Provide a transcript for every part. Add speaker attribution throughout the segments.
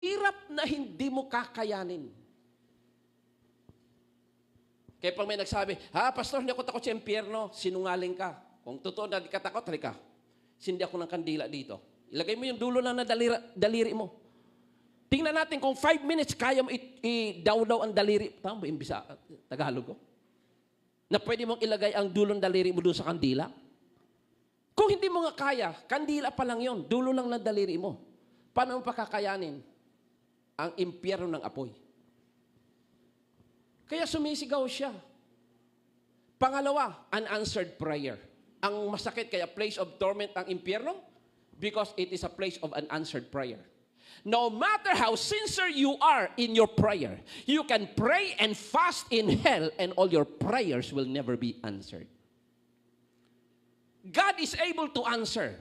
Speaker 1: Hirap na hindi mo kakayanin. Kaya pag may nagsabi, pastor, hindi ako takot sa impyerno, sinungaling ka. Kung totoo na di ka takot, halika. Sindi ako ng kandila dito. Ilagay mo yung dulo lang na daliri mo. Tingnan natin kung 5 minutes kaya mo i-daw-daw ang daliri. Tama ba yung Tagalog ko? Na pwede mong ilagay ang dulo ng daliri mo doon sa kandila. Kung hindi mo nga kaya, kandila pa lang yon, dulo lang ng daliri mo. Paano mo pakakayanin ang impyerno ng apoy? Kaya sumisigaw siya. Pangalawa, unanswered prayer. Ang masakit kaya place of torment ang impyerno because it is a place of unanswered prayer. No matter how sincere you are in your prayer, you can pray and fast in hell and all your prayers will never be answered. God is able to answer.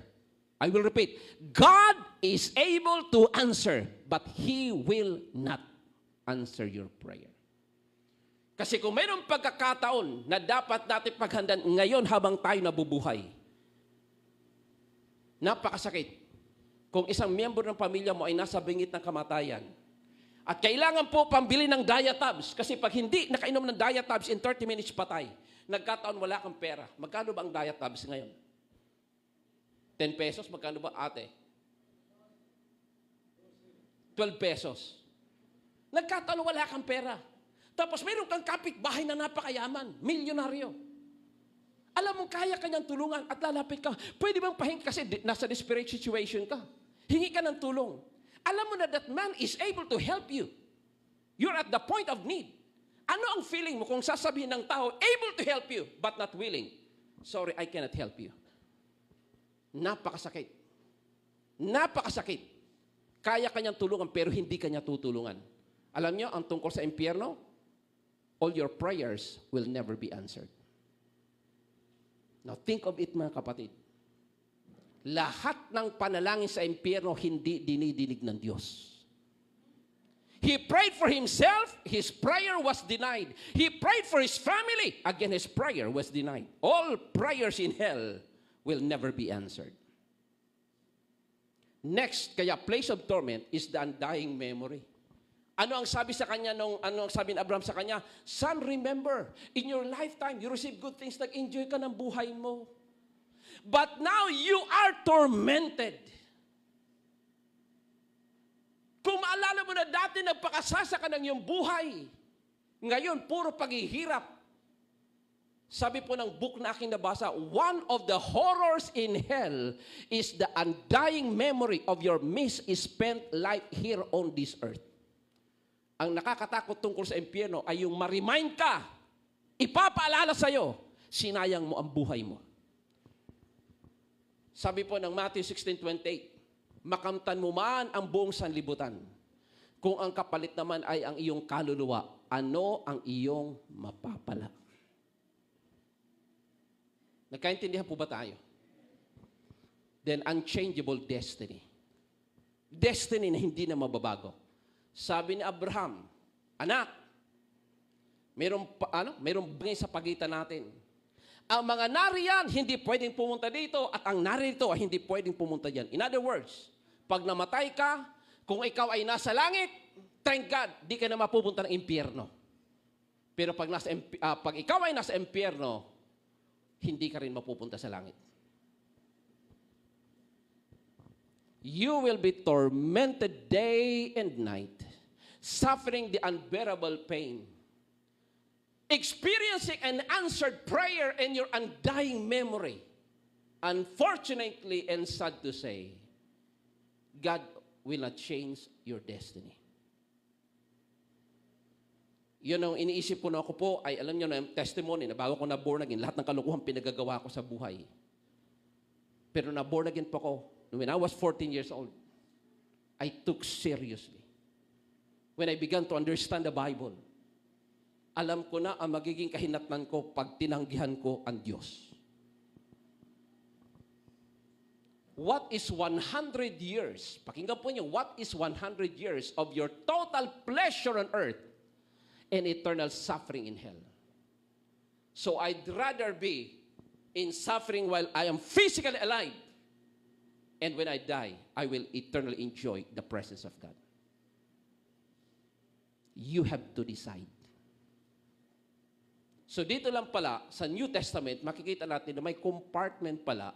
Speaker 1: I will repeat. God is able to answer, but He will not answer your prayer. Kasi kung mayroong pagkakataon na dapat natin paghandaan ngayon habang tayo nabubuhay, napakasakit. Kung isang miyembro ng pamilya mo ay nasa bingit ng kamatayan, at kailangan po pambili ng diatabs, kasi pag hindi nakainom ng diatabs, in 30 minutes patay. Nagkataon wala kang pera. Magkano ba ang diatabs ngayon? 10 pesos? Magkano ba, ate? 12 pesos. Nagkataon wala kang pera. Tapos mayroon kang kapitbahay na napakayaman, milyonaryo. Alam mo, kaya kanyang tulungan at lalapit ka. Pwede bang pahingi kasi nasa desperate situation ka. Hingi ka ng tulong. Alam mo na that man is able to help you. You're at the point of need. Ano ang feeling mo kung sasabihin ng tao, able to help you, but not willing? Sorry, I cannot help you. Napakasakit. Napakasakit. Kaya kanyang tulungan pero hindi kanya tutulungan. Alam niyo, ang tungkol sa impyerno, all your prayers will never be answered. Now, think of it, mga kapatid. Lahat ng panalangin sa impyerno hindi dinidinig ng Diyos. He prayed for himself, his prayer was denied. He prayed for his family, again his prayer was denied. All prayers in hell will never be answered. Next, kaya place of torment is the undying memory. Ano ang sabi sa kanya ano ang sabi ni Abraham sa kanya? Son, remember, in your lifetime, you receive good things, nag-enjoy ka ng buhay mo. But now you are tormented. Kung maalala mo na dati nagpakasasa ka ng iyong buhay, ngayon puro paghihirap. Sabi po ng book na aking nabasa, one of the horrors in hell is the undying memory of your misspent life here on this earth. Ang nakakatakot tungkol sa impyerno ay yung ma-remind ka, ipapaalala sa'yo, sinayang mo ang buhay mo. Sabi po ng Matthew 16:28, makamtan mo man ang buong sanlibutan, kung ang kapalit naman ay ang iyong kaluluwa, ano ang iyong mapapala? Nagkaintindihan po ba tayo? Then, unchangeable destiny. Destiny na hindi na mababago. Sabi ni Abraham, anak, mayroong bangin sa pagitan natin. Ang mga nariyan, hindi pwedeng pumunta dito at ang narito ay hindi pwedeng pumunta dyan. In other words, pag namatay ka, kung ikaw ay nasa langit, thank God, di ka na mapupunta ng impyerno. Pero pag ikaw ay nasa impyerno, hindi ka rin mapupunta sa langit. You will be tormented day and night, suffering the unbearable pain, experiencing an unanswered prayer and your undying memory. Unfortunately and sad to say, God will not change your destiny. Yun ang iniisip ko na ako po ay, alam nyo na, testimony na bago ko na born again, lahat ng kalukuhan pinagagawa ko sa buhay. Pero na born again po ako, when I was 14 years old, I took seriously. When I began to understand the Bible, alam ko na ang magiging kahinatnan ko pag tinanggihan ko ang Diyos. What is 100 years? Pakinggan po niyo, what is 100 years of your total pleasure on earth and eternal suffering in hell? So I'd rather be in suffering while I am physically alive. And when I die, I will eternally enjoy the presence of God. You have to decide. So dito lang pala, sa New Testament, makikita natin na may compartment pala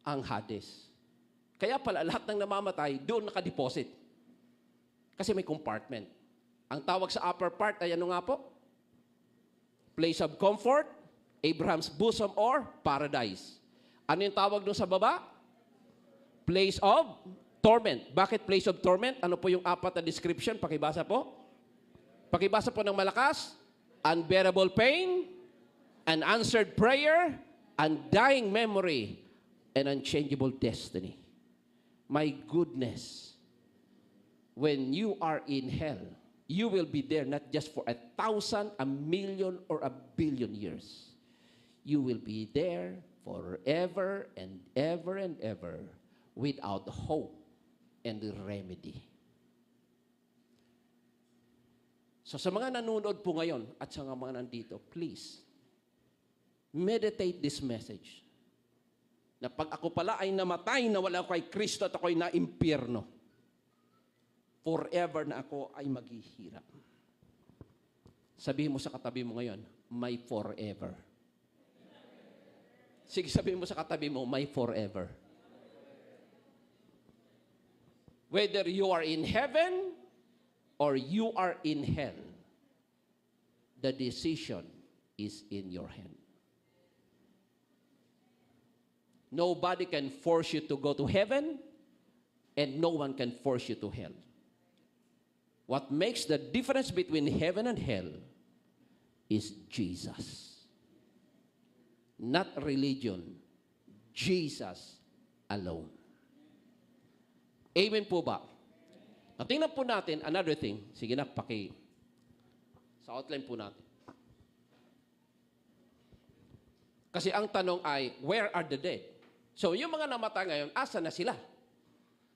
Speaker 1: ang Hades. Kaya pala, lahat ng namamatay, doon nakadeposit. Kasi may compartment. Ang tawag sa upper part ay ano nga po? Place of comfort, Abraham's bosom, or paradise. Ano yung tawag doon sa baba? Place of torment. Bakit place of torment? Ano po yung apat na description? Pakibasa po. Pakibasa po ng malakas. Unbearable pain, unanswered prayer, undying memory, and unchangeable destiny. My goodness. When you are in hell, you will be there not just for 1,000, 1,000,000, or 1,000,000,000 years. You will be there forever and ever without hope and remedy. So sa mga nanonood po ngayon at sa mga nandito, please, meditate this message. Na pag ako pala ay namatay na wala kay Kristo at ako'y na-impyerno, forever na ako ay maghihirap. Sabihin mo sa katabi mo ngayon, my forever. Sige, sabihin mo sa katabi mo, my forever. Whether you are in heaven or you are in hell, the decision is in your hand. Nobody can force you to go to heaven, and no one can force you to hell. What makes the difference between heaven and hell is Jesus. Not religion. Jesus alone. Amen po ba? Tingnan po natin another thing. Sige na, sa outline po natin. Kasi ang tanong ay, where are the dead? So, yung mga namatay ngayon, asa na sila?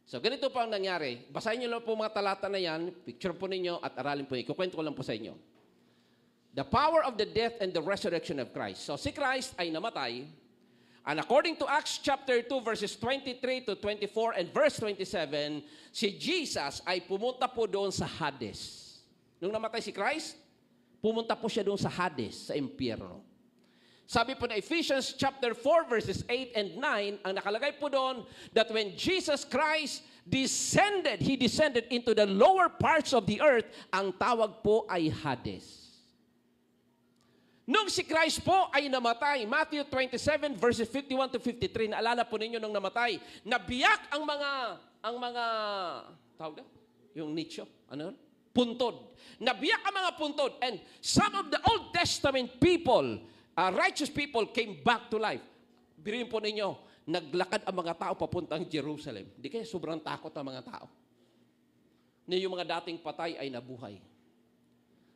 Speaker 1: So, ganito po ang nangyari. Basahin niyo lang po mga talata na yan, picture po ninyo at aralin po. Ikukwento ko lang po sa inyo. The power of the death and the resurrection of Christ. So, si Christ ay namatay. And according to Acts chapter 2, verses 23 to 24 and verse 27, si Jesus ay pumunta po doon sa Hades. Nung namatay si Christ, pumunta po siya doon sa Hades, sa impyerno. Sabi po na Ephesians chapter 4, verses 8 and 9, ang nakalagay po doon, that when Jesus Christ descended, He descended into the lower parts of the earth, ang tawag po ay Hades. Nung si Christ po ay namatay, Matthew 27 verses 51 to 53, naalala po ninyo nung namatay, nabiyak ang mga tawag na? Yung nicho, ano? Puntod. Nabiyak ang mga puntod, and some of the Old Testament people, righteous people, came back to life. Biruin po ninyo, naglakad ang mga tao papuntang Jerusalem. Di kaya sobrang takot ang mga tao. Na yung mga dating patay ay nabuhay.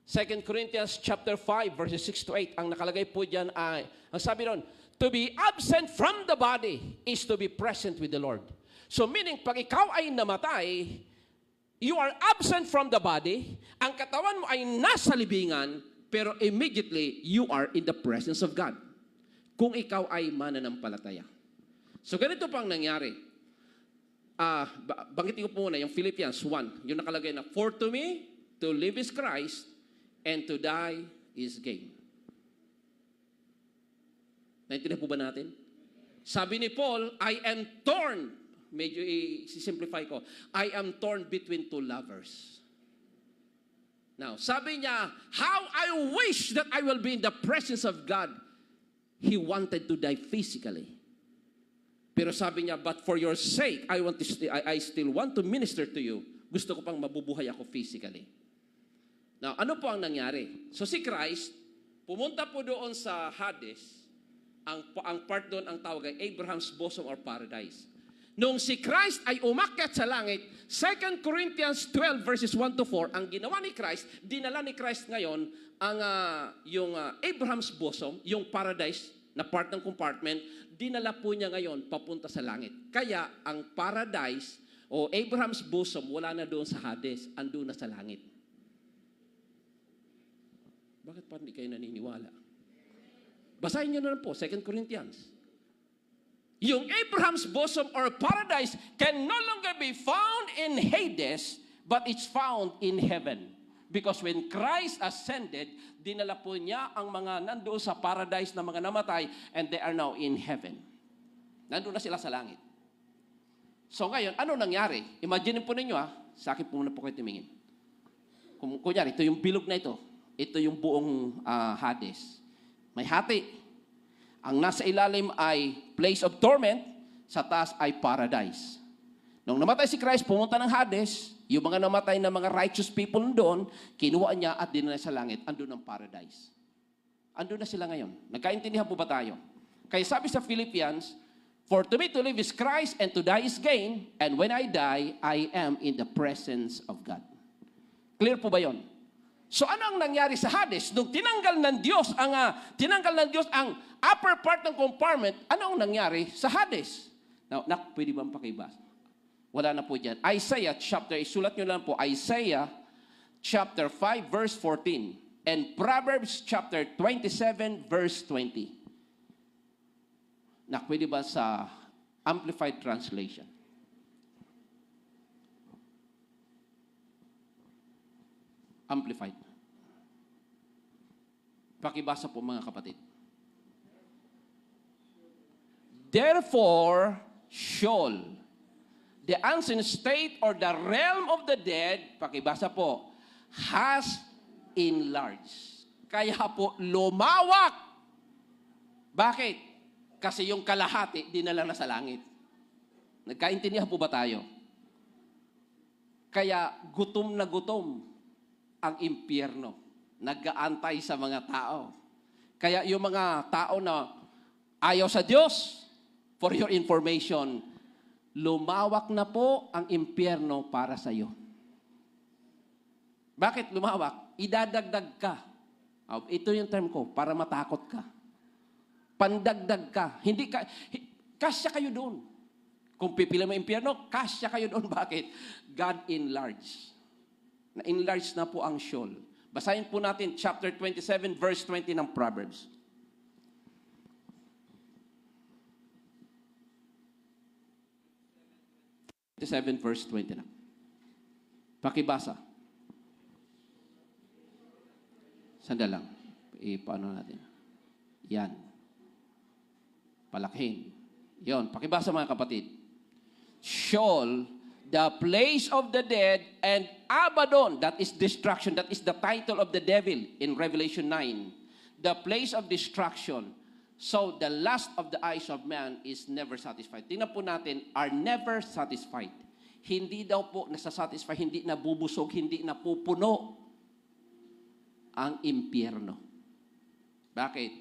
Speaker 1: 2 Corinthians chapter 5, verses 6 to 8, ang nakalagay po dyan ay, ang sabi doon, to be absent from the body is to be present with the Lord. So meaning, pag ikaw ay namatay, you are absent from the body, ang katawan mo ay nasa libingan, pero immediately, you are in the presence of God. Kung ikaw ay mananampalataya. So ganito pang nangyari. Banggitin ko po muna yung Philippians 1, yung nakalagay na, for to me, to live is Christ, and to die is gain. Naintindihan po ba natin? Sabi ni Paul, I am torn. Medyo i-simplify ko. I am torn between two lovers. Now, sabi niya, how I wish that I will be in the presence of God. He wanted to die physically. Pero sabi niya, but for your sake, I still want to minister to you. Gusto ko pang mabubuhay ako physically. Now, ano po ang nangyari? So si Christ, pumunta po doon sa Hades, ang part doon ang tawag ay Abraham's bosom or paradise. Nung si Christ ay umakyat sa langit, 2 Corinthians 12 verses 1 to 4, ang ginawa ni Christ, dinala ni Christ ngayon ang yung Abraham's bosom, yung paradise na part ng compartment, dinala po niya ngayon papunta sa langit. Kaya ang paradise o Abraham's bosom wala na doon sa Hades, andun na sa langit. Bakit pa hindi kayo naniniwala? Basahin nyo na lang po, 2 Corinthians. Yung Abraham's bosom or paradise can no longer be found in Hades, but it's found in heaven. Because when Christ ascended, dinala po niya ang mga nandoon sa paradise na mga namatay and they are now in heaven. Nandoon na sila sa langit. So ngayon, ano nangyari? Imagine po ninyo sa akin po muna po kayo tumingin. Kunyari, ito yung bilog na ito. Ito yung buong Hades. May hati. Ang nasa ilalim ay place of torment, sa taas ay paradise. Nung namatay si Christ, pumunta ng Hades, yung mga namatay na mga righteous people doon, kinuha niya at dinala sa langit, andun ang paradise. Andun na sila ngayon. Nagkaintindihan po ba tayo? Kaya sabi sa Philippians, for to me to live is Christ and to die is gain, and when I die, I am in the presence of God. Clear po ba yon? So ano ang nangyari sa Hades? Nung tinanggal ng Diyos ang upper part ng compartment, ano ang nangyari sa Hades? Now, pwede bang pakibasa? Wala na po dyan. Isulat nyo lang po, Isaiah chapter 5 verse 14 and Proverbs chapter 27 verse 20. Pwede ba sa Amplified Translation? Amplified. Pakibasa po mga kapatid. Therefore, shall the unseen state or the realm of the dead, pakibasa po, has enlarged. Kaya po lumawak. Bakit? Kasi yung kalahati, dinala na sa langit. Nagkaintindihan po ba tayo? Kaya gutom na gutom ang impyerno. Nag-aantay sa mga tao. Kaya yung mga tao na ayaw sa Diyos, for your information, lumawak na po ang impyerno para sa iyo. Bakit lumawak? Idadagdag ka. Ito yung term ko, para matakot ka. Pandagdag ka. Kasya kayo doon. Kung pipila mo impyerno, kasya kayo doon. Bakit? God enlarged. Na-enlarge na po ang Sheol. Basahin po natin chapter 27 verse 20 ng Proverbs. 27 verse 20 na. Pakibasa. Sandali lang. Paano natin? Yan. Palakihin. Yon. Pakibasa mga kapatid. Sheol, the place of the dead, and Abaddon, that is destruction. That is the title of the devil in Revelation 9. The place of destruction. So, the lust of the eyes of man is never satisfied. Tingnan po natin, are never satisfied. Hindi daw po nasasatisfy, hindi nabubusog, hindi napupuno ang impyerno. Bakit?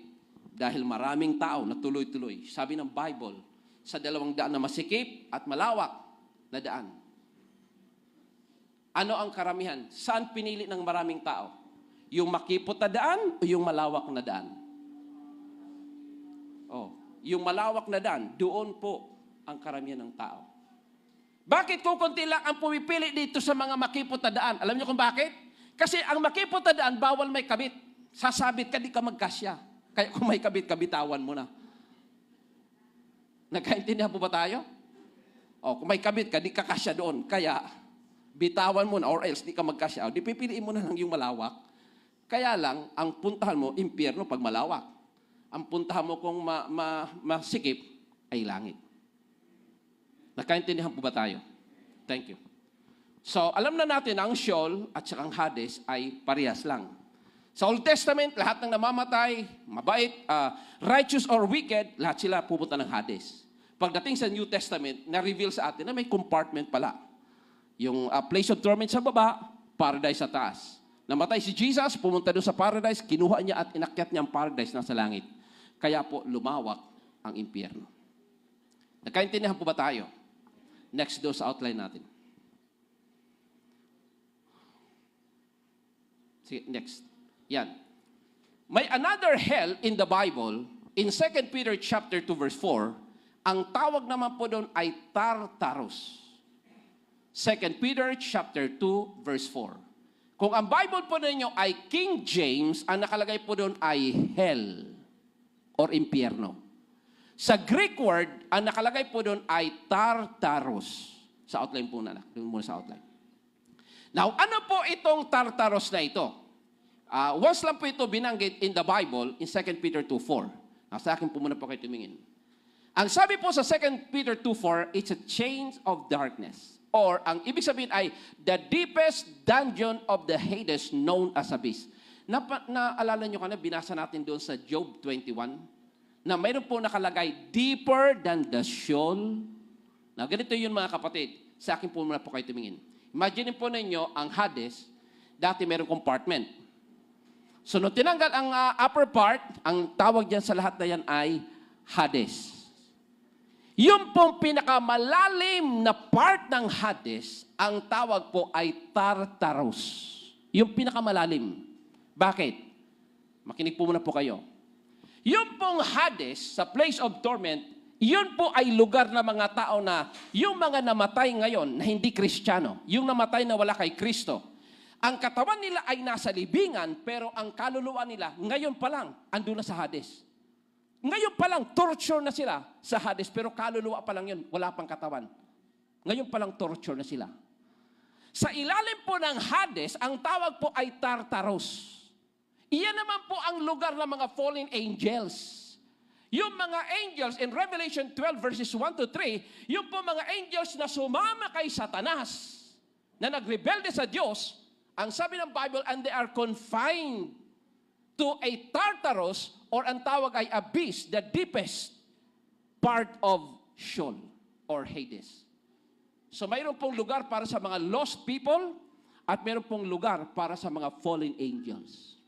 Speaker 1: Dahil maraming tao na tuloy-tuloy. Sabi ng Bible, sa 200 na masikip at malawak na daan. Ano ang karamihan? Saan pinili ng maraming tao? Yung makipot na daan o yung malawak na daan? Yung malawak na daan, doon po ang karamihan ng tao. Bakit kung konti lang ang pumipili dito sa mga makipot na daan? Alam niyo kung bakit? Kasi ang makipot na daan, bawal may kabit. Sasabit ka, di ka magkasya. Kaya kung may kabit, kabitawan mo na. Nagkaintindihan po ba tayo? Kung may kabit ka, di ka kasya doon. Kaya, bitawan mo na or else di ka magkasya. Di pipiliin mo na lang yung malawak. Kaya lang, ang puntahan mo, impyerno pag malawak. Ang puntahan mo kung masikip ay langit. Nakaintindihan po ba tayo? Thank you. So, alam na natin ang Sheol at saka ang Hades ay parehas lang. Sa Old Testament, lahat ng namamatay, mabait, righteous or wicked, lahat sila pupunta ng Hades. Pagdating sa New Testament, na-reveal sa atin na may compartment pala. Yung place of torment sa baba, paradise sa taas. Namatay si Jesus, pumunta doon sa paradise, kinuha niya at inakyat niya ang paradise na sa langit. Kaya po lumawak ang impyerno. Nagkaintindihan po ba tayo? Next doon sa outline natin. Sige, next. Yan. May another hell in the Bible, in 2 Peter chapter 2 verse 4, ang tawag naman po doon ay Tartarus. 2 Peter chapter 2 verse 4. Kung ang Bible po ninyo ay King James, ang nakalagay po doon ay hell or impyerno. Sa Greek word, ang nakalagay po doon ay Tartarus. Sa outline po na. Doon muna sa outline. Now, ano po itong Tartarus na ito? Once lang po ito binanggit in the Bible in 2 Peter 2:4. Now, sa akin po muna po kayo tumingin. Ang sabi po sa 2 Peter 2:4, it's a chain of darkness. Or, ang ibig sabihin ay, the deepest dungeon of the Hades known as abyss. Naalala nyo binasa natin doon sa Job 21, na mayroon po nakalagay, deeper than the Sheol. Na ganito yun mga kapatid. Sa akin po muna po kayo tumingin. Imagine po ninyo, ang Hades, dati mayroong compartment. So, nung tinanggal ang upper part, ang tawag dyan sa lahat na yan ay Hades. Yung pong pinakamalalim na part ng Hades, ang tawag po ay Tartarus. Yung pinakamalalim. Bakit? Makinig po muna po kayo. Yung pong Hades, sa place of torment, yun po ay lugar na mga tao na yung mga namatay ngayon na hindi Kristiyano, yung namatay na wala kay Kristo, ang katawan nila ay nasa libingan, pero ang kaluluwa nila, ngayon pa lang, andun na sa Hades. Ngayon pa lang, torture na sila sa Hades, pero kaluluwa pa lang yun, wala pang katawan. Ngayon pa lang, torture na sila. Sa ilalim po ng Hades, ang tawag po ay Tartarus. Iyan naman po ang lugar ng mga fallen angels. Yung mga angels in Revelation 12 verses 1 to 3, yung po mga angels na sumama kay Satanas, na nagrebelde sa Diyos, ang sabi ng Bible, and they are confined to a Tartarus, or ang tawag ay abyss, the deepest part of Sheol, or Hades. So mayroon pong lugar para sa mga lost people, at mayroon pong lugar para sa mga fallen angels.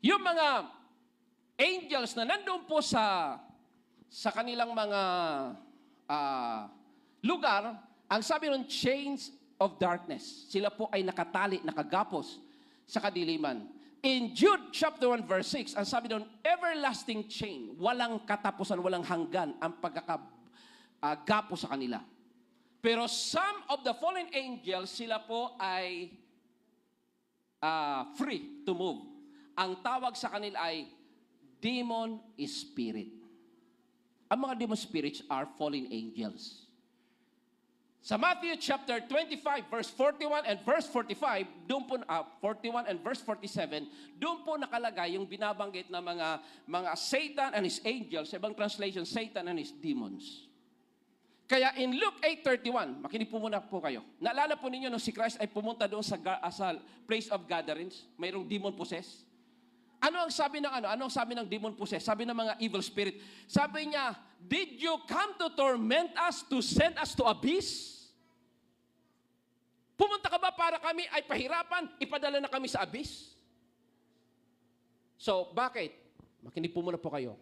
Speaker 1: Yung mga angels na nandoon po sa kanilang mga lugar, ang sabi ng chains of darkness. Sila po ay nakatali, nakagapos sa kadiliman. In Jude chapter 1 verse 6, ang sabi doon, everlasting chain, walang katapusan, walang hanggan ang pagkakagapos sa kanila. Pero some of the fallen angels, sila po ay free to move. Ang tawag sa kanila ay demon spirit. Ang mga demon spirits are fallen angels. Sa Matthew chapter 25 verse 41 and verse 45, doon po 41 and verse 47, doon po nakalagay yung binabanggit na mga Satan and his angels, sa ibang translation, Satan and his demons. Kaya in Luke 8:31, makinig po muna po kayo. Naalala po ninyo nung si Christ ay pumunta doon sa place of gatherings, mayroong demon possessed. Ano ang sabi ng demon possessed? Sabi ng mga evil spirit. Sabi niya, did you come to torment us, to send us to abyss? Pumunta ka ba para kami ay pahirapan, ipadala na kami sa abyss? So, bakit? Makinig po muna po kayo.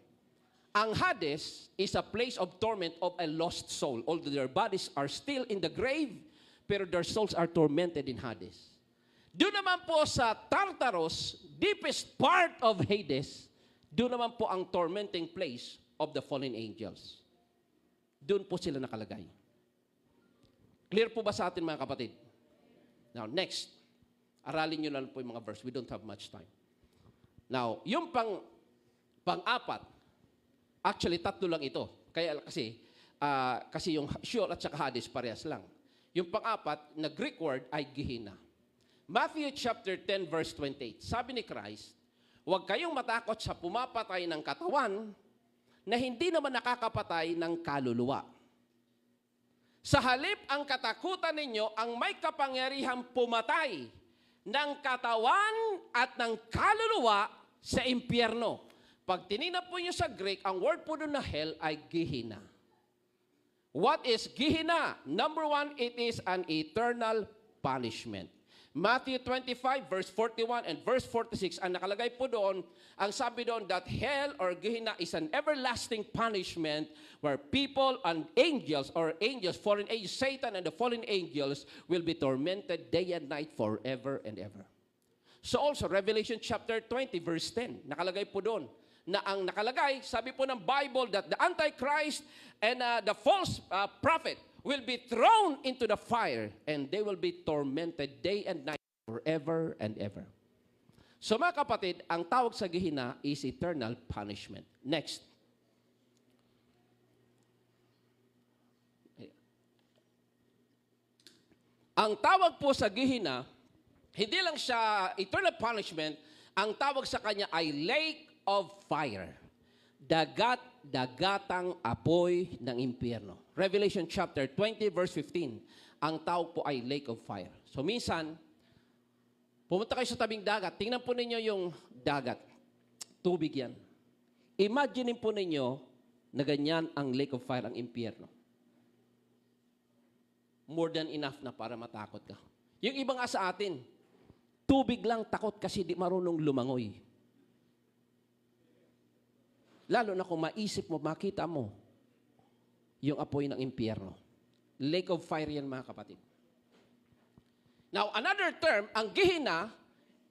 Speaker 1: Ang Hades is a place of torment of a lost soul. Although their bodies are still in the grave, pero their souls are tormented in Hades. Doon naman po sa Tartarus, deepest part of Hades, doon naman po ang tormenting place of the fallen angels. Doon po sila nakalagay. Clear po ba sa atin mga kapatid? Now, next. Aralin nyo lang po yung mga verse. We don't have much time. Now, yung pang-apat, actually, tatlo lang ito. Kaya kasi yung Sheol at saka Hades parehas lang. Yung pang-apat, na Greek word ay Gehenna. Matthew chapter 10 verse 28. Sabi ni Christ, huwag kayong matakot sa pumapatay ng katawan na hindi naman nakakapatay ng kaluluwa. Sa halip ang katakutan ninyo ang may kapangyarihang pumatay ng katawan at ng kaluluwa sa impyerno. Pag tinignan po niyo sa Greek, ang word po doon na hell ay Gehenna. What is Gehenna? Number one, it is an eternal punishment. Matthew 25 verse 41 and verse 46, ang nakalagay po doon, ang sabi doon that hell or Gehenna is an everlasting punishment where people and angels or angels, fallen angels, Satan and the fallen angels will be tormented day and night forever and ever. So also, Revelation chapter 20 verse 10, nakalagay po doon, na ang nakalagay, sabi po ng Bible that the Antichrist and the false prophet will be thrown into the fire and they will be tormented day and night forever and ever. So mga kapatid, ang tawag sa Gehenna is eternal punishment. Next. Ang tawag po sa Gehenna Hindi lang siya eternal punishment, ang tawag sa kanya ay lake of fire. Dagatang apoy ng impyerno. Revelation chapter 20 verse 15. Ang tawag po ay lake of fire. So minsan, pumunta kayo sa tabing dagat, tingnan po ninyo yung dagat. Tubig yan. Imagine po ninyo na ganyan ang lake of fire, ang impyerno. More than enough na para matakot ka. Yung iba nga sa atin, tubig lang takot kasi di marunong lumangoy. Lalo na kung maisip mo, makita mo yung apoy ng impyerno. Lake of fire yan, mga kapatid. Now, another term, ang gihina,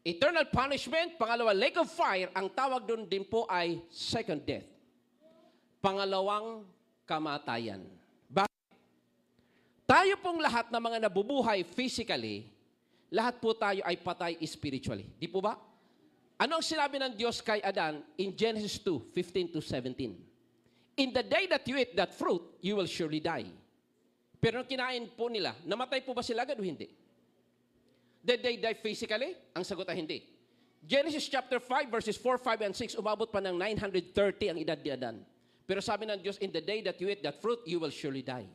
Speaker 1: eternal punishment, pangalawa, lake of fire, ang tawag doon din po ay second death. Pangalawang kamatayan. Bakit? Tayo pong lahat na mga nabubuhay physically, lahat po tayo ay patay spiritually. Di po ba? Ano ang sinabi ng Diyos kay Adan in Genesis 2, 15 to 17? In the day that you eat that fruit, you will surely die. Pero nung kinain po nila, namatay po ba sila agad o hindi? Did they die physically? Ang sagot ay hindi. Genesis chapter 5 verses 4, 5, and 6, umabot pa ng 930 ang edad ni Adan. Pero sabi ng Diyos, in the day that you eat that fruit, you will surely die.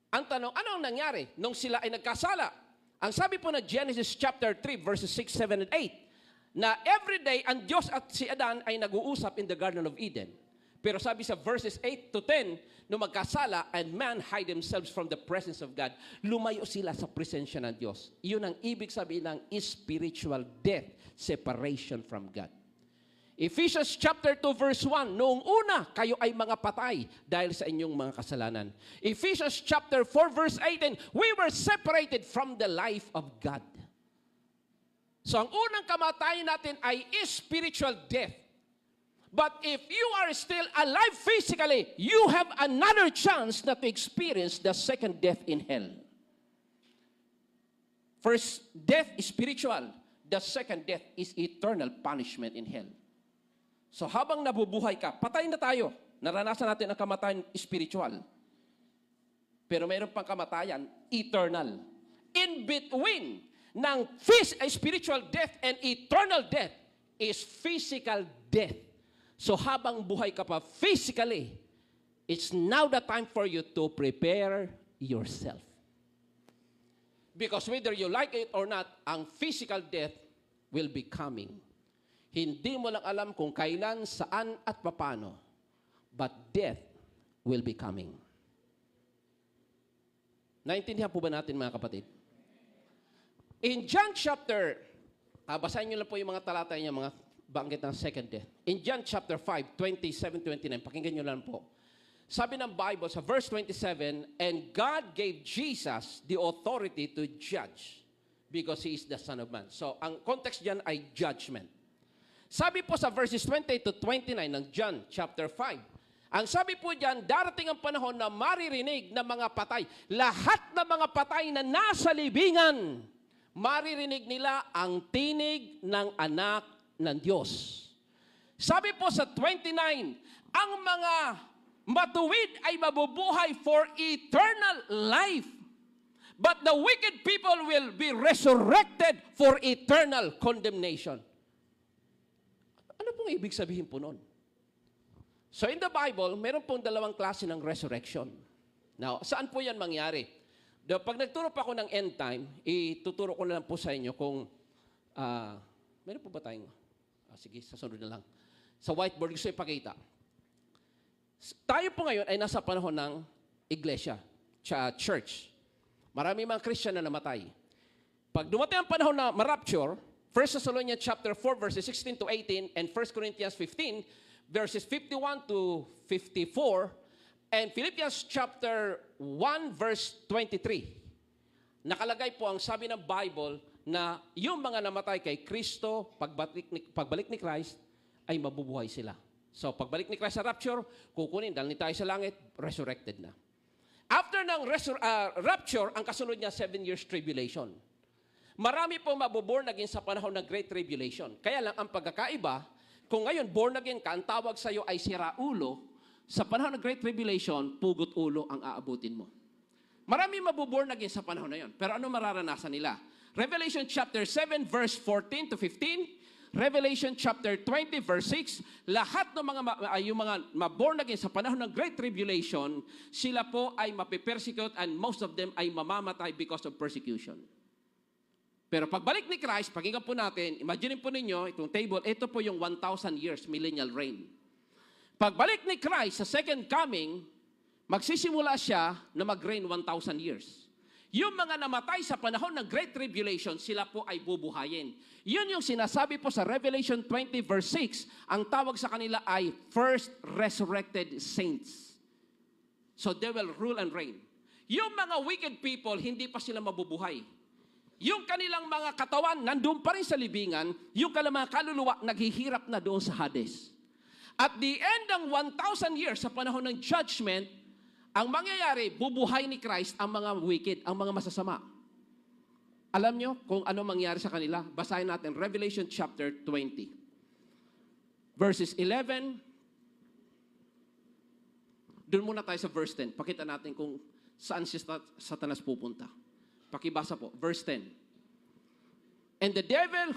Speaker 1: Ang tanong, ano ang nangyari nung sila ay nagkasala? Ang sabi po ng Genesis chapter 3 verses 6, 7, and 8, na everyday ang Diyos at si Adan ay nag-uusap in the Garden of Eden. Pero sabi sa verses 8 to 10, nung magkasala and man hide themselves from the presence of God, lumayo sila sa presensya ng Diyos. Iyon ang ibig sabihin ng spiritual death, separation from God. Ephesians chapter 2 verse 1, noong una, kayo ay mga patay dahil sa inyong mga kasalanan. Ephesians chapter 4 verse 18, we were separated from the life of God. So ang unang kamatayan natin ay spiritual death. But if you are still alive physically, you have another chance not to experience the second death in hell. First death is spiritual. The second death is eternal punishment in hell. So habang nabubuhay ka, patay na tayo. Naranasan natin ang kamatayan spiritual. Pero mayroon pang kamatayan eternal. In between ng spiritual death and eternal death is physical death. So habang buhay ka pa physically, it's now the time for you to prepare yourself. Because whether you like it or not, ang physical death will be coming. Hindi mo lang alam kung kailan, saan, at papano. But death will be coming. Naintindihan po ba natin, mga kapatid? In John chapter, basahin nyo lang po yung mga talata niya, mga banggit ng second death. In John chapter 5, 27-29, pakinggan nyo lang po. Sabi ng Bible sa verse 27, and God gave Jesus the authority to judge because He is the Son of Man. So, ang context dyan ay judgment. Sabi po sa verses 28-29 ng John chapter 5, ang sabi po dyan, darating ang panahon na maririnig ng mga patay. Lahat ng mga patay na nasa libingan, maririnig nila ang tinig ng anak ng Diyos. Sabi po sa 29, ang mga matuwid ay mabubuhay for eternal life. But the wicked people will be resurrected for eternal condemnation. Ano pong ibig sabihin po nun? So in the Bible, meron pong dalawang klase ng resurrection. Now, saan po yan mangyari? Pag nagturo pa ako ng end time, ituturo ko na lang po sa inyo kung, meron po ba tayong, sige, sa sunod na lang. Sa whiteboard, gusto ipakita. Tayo po ngayon ay nasa panahon ng iglesia, church. Marami mga Christian na namatay. Pag dumating ang panahon na ma-rapture, 1 Thessalonians chapter 4 verses 16 to 18 and 1 Corinthians 15 verses 51 to 54 and Philippians chapter 1 verse 23. Nakalagay po ang sabi ng Bible na yung mga namatay kay Kristo, pagbalik ni Christ, ay mabubuhay sila. So, pagbalik ni Christ sa rapture, kukunin, dahil tayo sa langit, resurrected na. After ng rapture, ang kasunod niya, 7 years tribulation. Marami po mabuborn again sa panahon ng Great Tribulation. Kaya lang, ang pagkakaiba, kung ngayon born again ka, ang tawag sa iyo ay siraulo, sa panahon ng Great Tribulation, pugot ulo ang aabutin mo. Marami mabuborn again sa panahon na yon. Pero ano mararanasan nila? Revelation chapter 7 verse 14 to 15, Revelation chapter 20 verse 6, lahat ng yung mga born again sa panahon ng Great Tribulation, sila po ay mapipersecute and most of them ay mamamatay because of persecution. Pero pagbalik ni Christ, pakinggan po natin, imagine po ninyo, itong table, ito po yung 1,000 years millennial reign. Pagbalik ni Christ sa second coming, magsisimula siya na mag-reign 1,000 years. Yung mga namatay sa panahon ng Great Tribulation, sila po ay bubuhayin. Yun yung sinasabi po sa Revelation 20 verse 6, ang tawag sa kanila ay first resurrected saints. So they will rule and reign. Yung mga wicked people, hindi pa sila mabubuhay. Yung kanilang mga katawan, nandun pa rin sa libingan, yung kanilang mga kaluluwa, naghihirap na doon sa Hades. At the end ng 1,000 years, sa panahon ng judgment, ang mangyayari, bubuhay ni Christ ang mga wicked, ang mga masasama. Alam nyo kung ano mangyari sa kanila? Basahin natin Revelation chapter 20. Verses 11. Doon muna tayo sa verse 10. Pakita natin kung saan si Satanas pupunta. Pakibasa po, verse 10. And the devil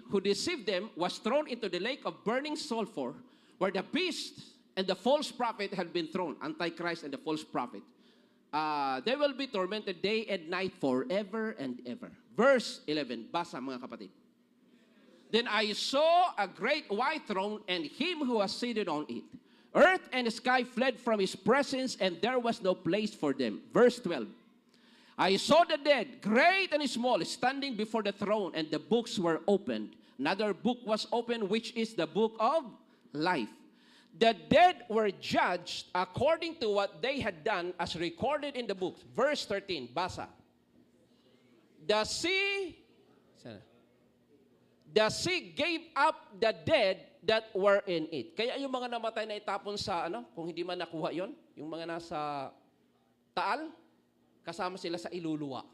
Speaker 1: who deceived them was thrown into the lake of burning sulfur, where the beast and the false prophet had been thrown, Antichrist and the false prophet. They will be tormented day and night forever and ever. Verse 11, basa mga kapatid. Then I saw a great white throne and him who was seated on it. Earth and sky fled from his presence and there was no place for them. Verse 12. I saw the dead, great and small, standing before the throne, and the books were opened. Another book was opened, which is the book of life. The dead were judged according to what they had done as recorded in the books. Verse 13, basa. The sea gave up the dead that were in it. Kaya yung mga namatay na itapon sa, kung hindi man nakuha yon, yung mga nasa taal, kasama sila sa iluluwa.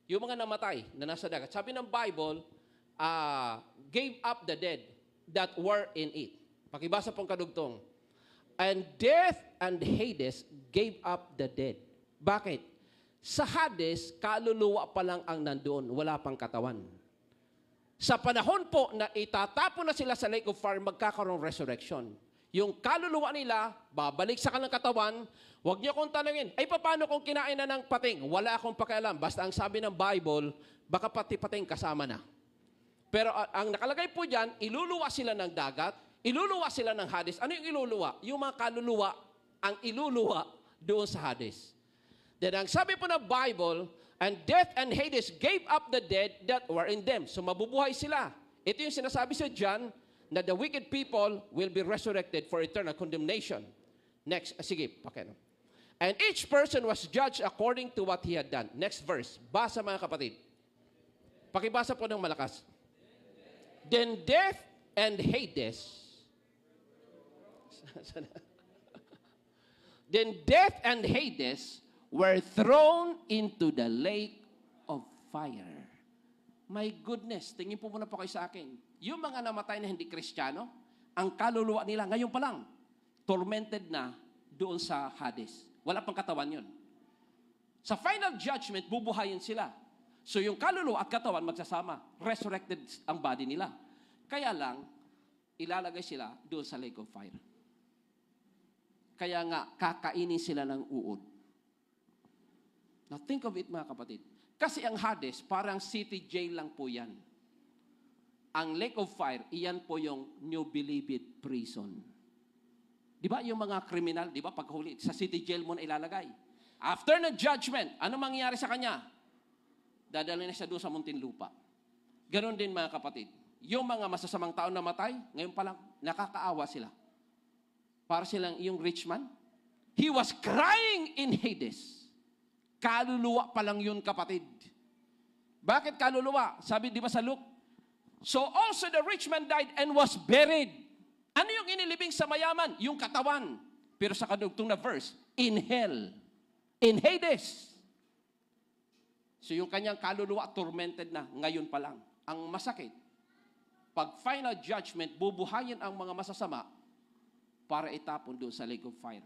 Speaker 1: Yung mga namatay na nasa dagat. Sabi ng Bible, gave up the dead that were in it. Pakibasa pong kadugtong. And death and Hades gave up the dead. Bakit? Sa Hades, kaluluwa pa lang ang nandoon, wala pang katawan. Sa panahon po na itatapon na sila sa lake of fire, magkakaroon resurrection. Yung kaluluwa nila, babalik sa kanilang katawan, huwag niyo akong tanungin, ay paano kung kinain na ng pating? Wala akong pakialam. Basta ang sabi ng Bible, baka pati pating kasama na. Pero ang nakalagay po dyan, iluluwa sila ng dagat, iluluwa sila ng Hades. Ano yung iluluwa? Yung mga kaluluwa, ang iluluwa doon sa Hades. Then ang sabi po ng Bible, and death and Hades gave up the dead that were in them. So mabubuhay sila. Ito yung sinasabi sa John, na the wicked people will be resurrected for eternal condemnation. Next, sige, pakeno. And each person was judged according to what he had done. Next verse. Basa mga kapatid. Pakibasa po ng malakas. Then death and Hades then death and Hades were thrown into the lake of fire. My goodness, tingin po muna po kayo sa akin. Yung mga namatay na hindi Kristiyano, ang kaluluwa nila ngayon pa lang, tormented na doon sa Hades. Wala pang katawan yun. Sa final judgment, bubuhayin sila. So yung kaluluwa at katawan magsasama. Resurrected ang body nila. Kaya lang, ilalagay sila doon sa lake of fire. Kaya nga, kakainin sila ng uod. Now think of it mga kapatid. Kasi ang Hades, parang city jail lang po yan. Ang lake of fire, iyan po yung New Bilibid prison. Di ba yung mga kriminal, di ba paghuli, sa city jail mo na ilalagay. After ng judgment, ano mangyayari sa kanya? Dadalhin na siya doon sa Muntinlupa. Ganon din mga kapatid. Yung mga masasamang tao na matay, ngayon pa lang, nakakaawa sila. Para silang yung rich man. He was crying in Hades. Kaluluwa pa lang yun, kapatid. Bakit kaluluwa? Sabi, di ba sa Luke? So also the rich man died and was buried. Ano yung inilibing sa mayaman? Yung katawan. Pero sa kadugtong na verse, in hell. In Hades. So yung kanyang kaluluwa, tormented na. Ngayon pa lang. Ang masakit, pag final judgment, bubuhayin ang mga masasama para itapon doon sa lake of fire.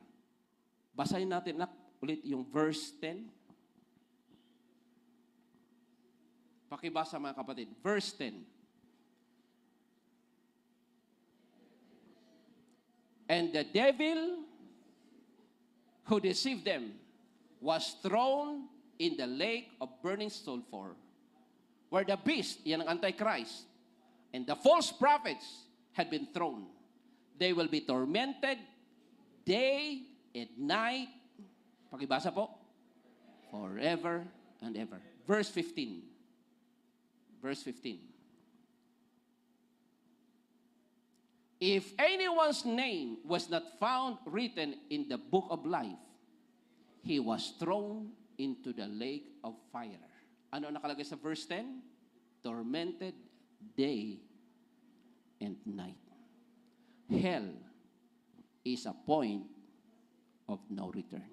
Speaker 1: Basahin natin ulit yung verse 10. Pakibasa mga kapatid. Verse 10. And the devil who deceived them was thrown in the lake of burning sulfur, where the beast, yan ang Antichrist, and the false prophets had been thrown. They will be tormented day and night. Pakibasa po. Forever and ever. Verse 15. Verse 15. If anyone's name was not found written in the book of life, he was thrown into the lake of fire. Ano nakalagay sa verse 10? Tormented day and night. Hell is a point of no return.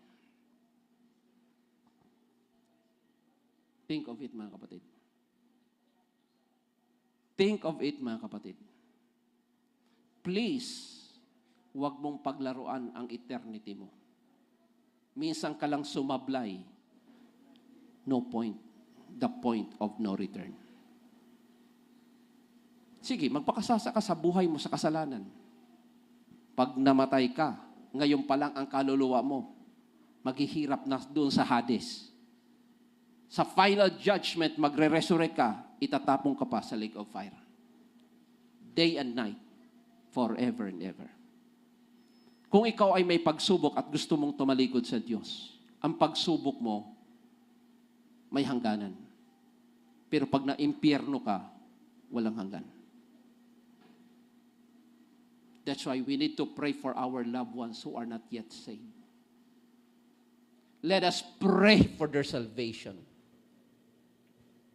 Speaker 1: Think of it, mga kapatid. Think of it, mga kapatid. Please, huwag mong paglaruan ang eternity mo. Minsan ka lang sumablay. No point. The point of no return. Sige, magpakasasa ka sa buhay mo sa kasalanan. Pag namatay ka, ngayon pa lang ang kaluluwa mo, maghihirap na doon sa Hades. Sa final judgment, magre-resurrect ka, itatapong ka pa sa lake of fire. Day and night, forever and ever. Kung ikaw ay may pagsubok at gusto mong tumalikod sa Diyos, ang pagsubok mo, may hangganan. Pero pag na-impyerno ka, walang hanggan. That's why we need to pray for our loved ones who are not yet saved. Let us pray for their salvation.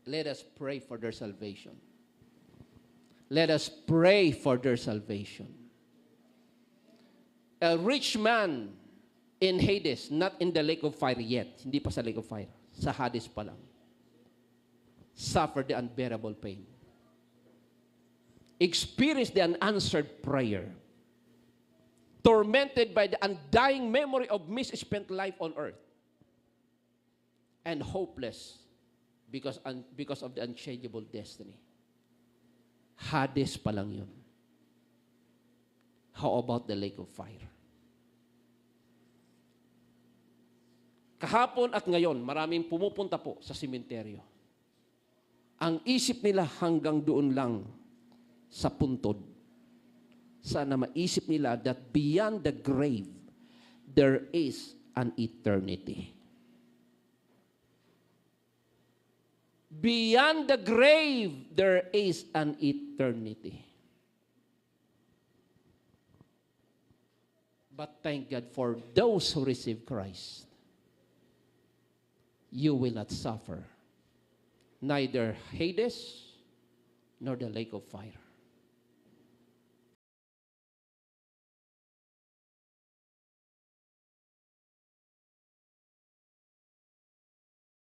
Speaker 1: Let us pray for their salvation. Let us pray for their salvation. A rich man in Hades, not in the lake of fire yet. Hindi pa sa lake of fire. Sa Hades pa lang. Suffered the unbearable pain. Experienced the unanswered prayer. Tormented by the undying memory of misspent life on earth. And hopeless because of the unchangeable destiny. Hades pa lang yun. How about the lake of fire? Kahapon at ngayon, maraming pumupunta po sa sementeryo. Ang isip nila hanggang doon lang sa puntod. Sana maisip nila that beyond the grave, there is an eternity. Beyond the grave, there is an eternity. But thank God for those who receive Christ. You will not suffer neither Hades nor the lake of fire.